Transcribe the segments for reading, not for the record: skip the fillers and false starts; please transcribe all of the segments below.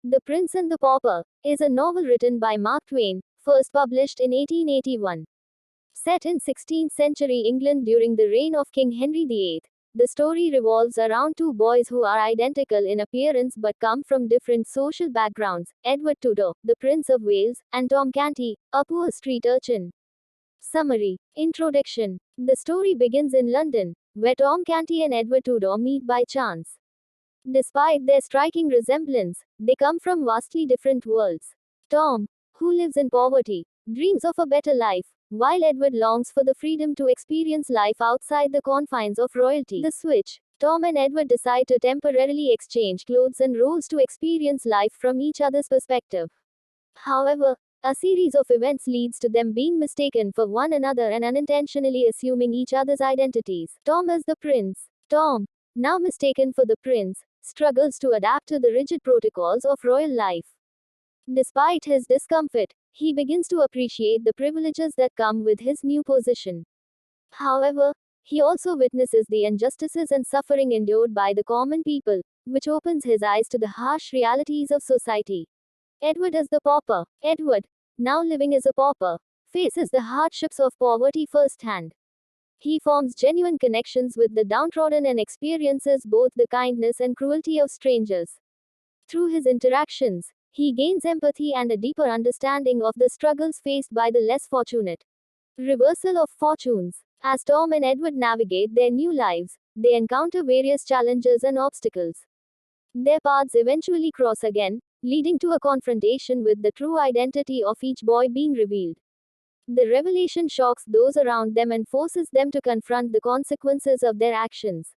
The Prince and the Pauper is a novel written by Mark Twain, first published in 1881. Set in 16th century England during the reign of King Henry VIII, the story revolves around two boys who are identical in appearance but come from different social backgrounds: Edward Tudor, the Prince of Wales, and Tom Canty, a poor street urchin. Summary. Introduction. The story begins in London, where Tom Canty and Edward Tudor meet by chance. Despite their striking resemblance, they come from vastly different worlds. Tom, who lives in poverty, dreams of a better life, while Edward longs for the freedom to experience life outside the confines of royalty. The switch. Tom and Edward decide to temporarily exchange clothes and roles to experience life from each other's perspective. However, a series of events leads to them being mistaken for one another and unintentionally assuming each other's identities. Tom is the prince. Tom, now mistaken for the prince, struggles to adapt to the rigid protocols of royal life. Despite his discomfort, he begins to appreciate the privileges that come with his new position. However, he also witnesses the injustices and suffering endured by the common people, which opens his eyes to the harsh realities of society. Edward is the pauper. Edward, now living as a pauper, faces the hardships of poverty firsthand. He forms genuine connections with the downtrodden and experiences both the kindness and cruelty of strangers. Through his interactions, he gains empathy and a deeper understanding of the struggles faced by the less fortunate. Reversal of fortunes. As Tom and Edward navigate their new lives, they encounter various challenges and obstacles. Their paths eventually cross again, leading to a confrontation with the true identity of each boy being revealed. The revelation shocks those around them and forces them to confront the consequences of their actions.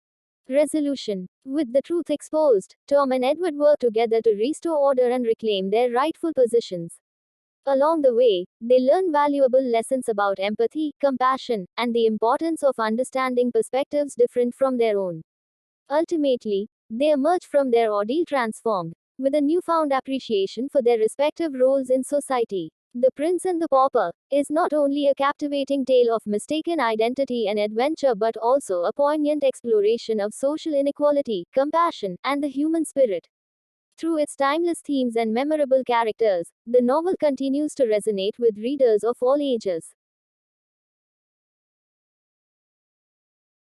Resolution. With the truth exposed, Tom and Edward work together to restore order and reclaim their rightful positions. Along the way, they learn valuable lessons about empathy, compassion, and the importance of understanding perspectives different from their own. Ultimately, they emerge from their ordeal transformed, with a newfound appreciation for their respective roles in society. The Prince and the Pauper is not only a captivating tale of mistaken identity and adventure but also a poignant exploration of social inequality, compassion, and the human spirit. Through its timeless themes and memorable characters, the novel continues to resonate with readers of all ages.